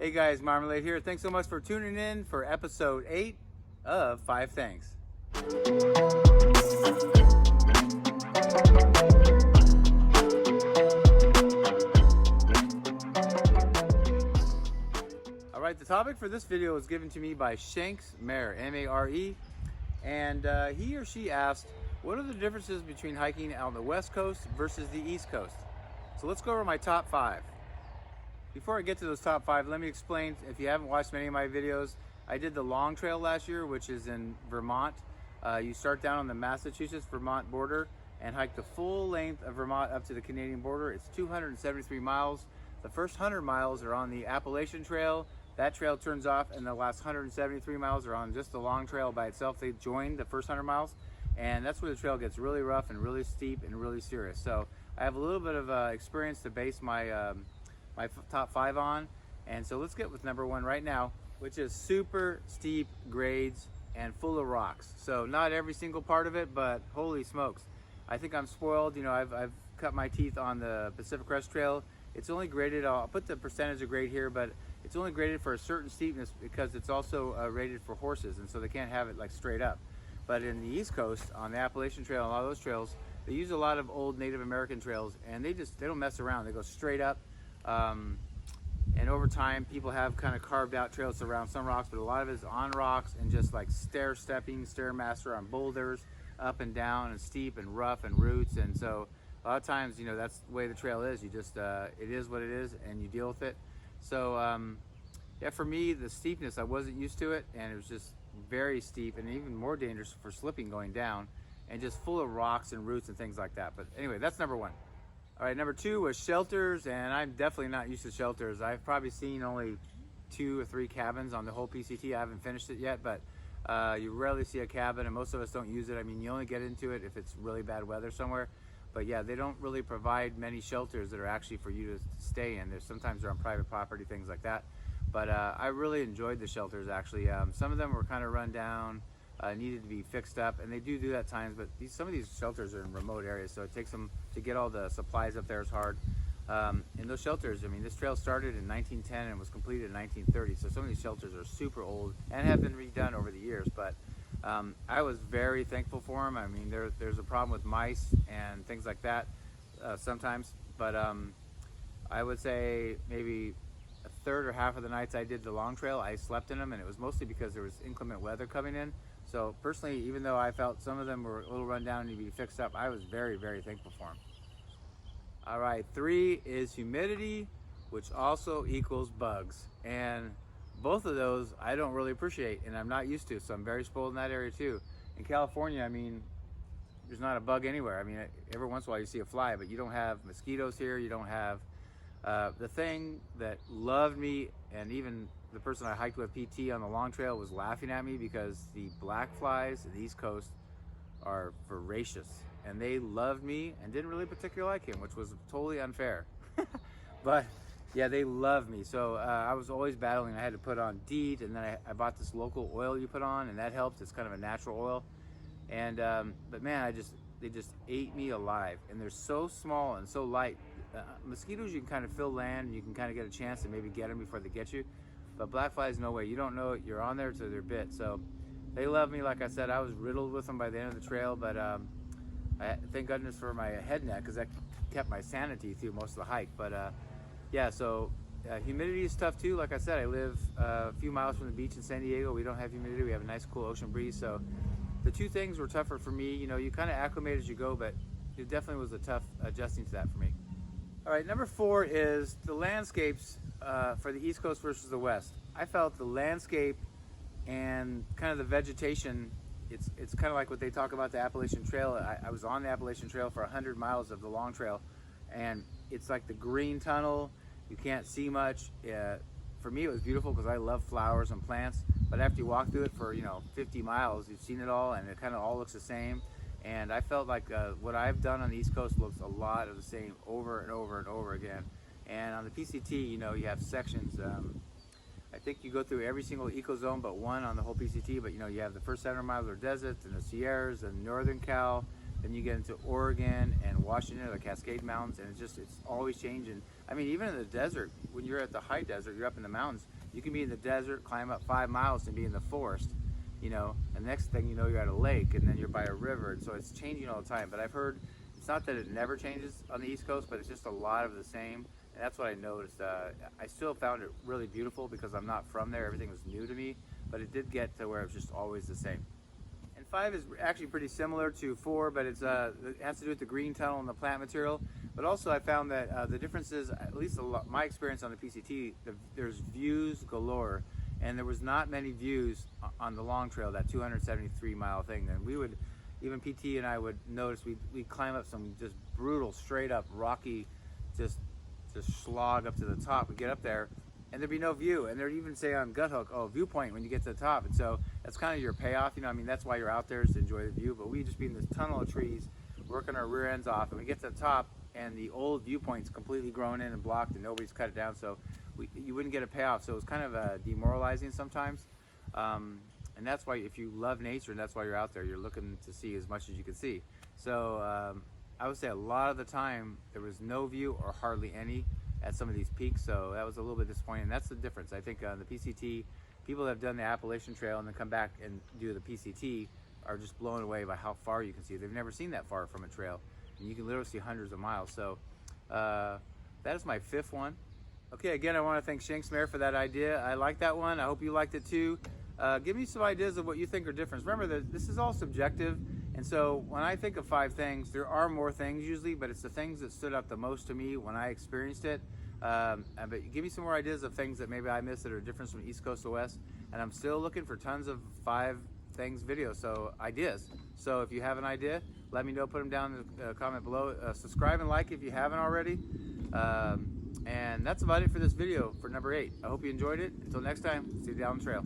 Hey guys, Marmalade here. Thanks so much for tuning in for episode 8 of 5 Things. Alright, the topic for this video was given to me by Shanks Mare, M-A-R-E, and he or she asked, what are the differences between hiking on the West Coast versus the East Coast? So let's go over my top 5. Before I get to those top 5, let me explain, if you haven't watched many of my videos, I did the long trail last year, which is in Vermont. You start down on the Massachusetts-Vermont border and hike the full length of Vermont up to the Canadian border. It's 273 miles. The first 100 miles are on the Appalachian Trail. That trail turns off, and the last 173 miles are on just the long trail by itself. They join the first 100 miles, and that's where the trail gets really rough and really steep and really serious. So I have a little bit of experience to base my my top 5 on, and so let's get with number 1 right now, which is super steep grades and full of rocks. So not every single part of it, but holy smokes, I think I'm spoiled. You know, I've cut my teeth on the Pacific Crest Trail. It's only graded, I'll put the percentage of grade here, but it's only graded for a certain steepness because it's also rated for horses, and so they can't have it like straight up. But in the East Coast, on the Appalachian Trail and a lot of those trails, they use a lot of old Native American trails, and they don't mess around. They go straight up. And over time, people have kind of carved out trails around some rocks, but a lot of it is on rocks and just like stair-stepping, stairmaster on boulders, up and down and steep and rough and roots. And so a lot of times, you know, that's the way the trail is. You just, it is what it is, and you deal with it. So yeah, for me, the steepness, I wasn't used to it, and it was just very steep and even more dangerous for slipping going down, and just full of rocks and roots and things like that. But anyway, that's number 1. All right, number 2 was shelters, and I'm definitely not used to shelters. I've probably seen only 2 or 3 cabins on the whole PCT. I haven't finished it yet, but you rarely see a cabin, and most of us don't use it. I mean, you only get into it if it's really bad weather somewhere. But yeah, they don't really provide many shelters that are actually for you to stay in. Sometimes they're on private property, things like that. But I really enjoyed the shelters, actually. Some of them were kind of run down, needed to be fixed up, and they do that at times, but some of these shelters are in remote areas, so it takes them to get all the supplies up there is hard. And those shelters, I mean, this trail started in 1910 and was completed in 1930, so some of these shelters are super old and have been redone over the years, but I was very thankful for them. I mean, there's a problem with mice and things like that sometimes, but I would say maybe a third or half of the nights I did the long trail, I slept in them, and it was mostly because there was inclement weather coming in. So personally, even though I felt some of them were a little run down and need to be fixed up, I was very, very thankful for them. All right, 3 is humidity, which also equals bugs. And both of those I don't really appreciate, and I'm not used to, so I'm very spoiled in that area too. In California, I mean, there's not a bug anywhere. I mean, every once in a while you see a fly, but you don't have mosquitoes here. You don't have the thing that loved me, and even the person I hiked with PT on the long trail was laughing at me because the black flies in the East Coast are voracious, and they loved me and didn't really particularly like him, which was totally unfair. But yeah, they love me. So I was always battling. I had to put on DEET, and then I bought this local oil you put on, and that helps. It's kind of a natural oil. And but man, they just ate me alive, and they're so small and so light. Mosquitoes, you can kind of fill land, and you can kind of get a chance to maybe get them before they get you. But black flies, no way. You don't know it. You're on there till they're bit. So they love me. Like I said, I was riddled with them by the end of the trail, but I thank goodness for my head net, because that kept my sanity through most of the hike. But yeah, so humidity is tough too. Like I said, I live a few miles from the beach in San Diego. We don't have humidity. We have a nice cool ocean breeze. So the 2 things were tougher for me. You know, you kind of acclimate as you go, but it definitely was a tough adjusting to that for me. All right, number 4 is the landscapes for the East Coast versus the West. I felt the landscape and kind of the vegetation, it's kind of like what they talk about the Appalachian Trail. I was on the Appalachian Trail for 100 miles of the long trail, and it's like the green tunnel. You can't see much. For me, it was beautiful because I love flowers and plants, but after you walk through it for, you know, 50 miles, you've seen it all, and it kind of all looks the same. And I felt like what I've done on the East Coast looks a lot of the same over and over and over again. And on the PCT, you know, you have sections. I think you go through every single eco zone but one on the whole PCT, but you know, you have the first 700 miles are deserts, and the Sierras and Northern Cal, then you get into Oregon and Washington, the Cascade Mountains, and it's always changing. I mean, even in the desert, when you're at the high desert, you're up in the mountains, you can be in the desert, climb up 5 miles and be in the forest, you know, and next thing you know, you're at a lake, and then you're by a river, and so it's changing all the time. But I've heard, it's not that it never changes on the East Coast, but it's just a lot of the same, and that's what I noticed. I still found it really beautiful because I'm not from there, everything was new to me, but it did get to where it was just always the same. And 5 is actually pretty similar to 4, but it has to do with the green tunnel and the plant material. But also I found that the differences, at least my experience on the PCT, there's views galore, and there was not many views on the long trail, that 273 mile thing. And we would, even PT and I would notice, we'd climb up some just brutal, straight up rocky, just slog up to the top. We get up there, and there'd be no view, and they'd even say on Gut Hook, oh, viewpoint when you get to the top. And so that's kind of your payoff, you know. I mean, that's why you're out there, is to enjoy the view. But we'd just be in this tunnel of trees, working our rear ends off, and we get to the top, and the old viewpoint's completely grown in and blocked, and nobody's cut it down, so you wouldn't get a payoff. So it was kind of demoralizing sometimes. And that's why, if you love nature, and that's why you're out there, you're looking to see as much as you can see. So I would say a lot of the time there was no view or hardly any at some of these peaks, so that was a little bit disappointing. And that's the difference. I think on the PCT, people that have done the Appalachian Trail and then come back and do the PCT are just blown away by how far you can see. They've never seen that far from a trail, and you can literally see hundreds of miles. So that is my 5th one. Okay, again, I want to thank Shanks Mare for that idea. I like that one. I hope you liked it too. Give me some ideas of what you think are different. Remember that this is all subjective, and so when I think of 5 things, there are more things usually, but it's the things that stood out the most to me when I experienced it. But give me some more ideas of things that maybe I missed that are different from East Coast to West, and I'm still looking for tons of 5 things videos, so ideas. So if you have an idea, let me know, put them down in the comment below. Subscribe and like if you haven't already. And that's about it for this video for number 8. I hope you enjoyed it. Until next time, see you down the trail.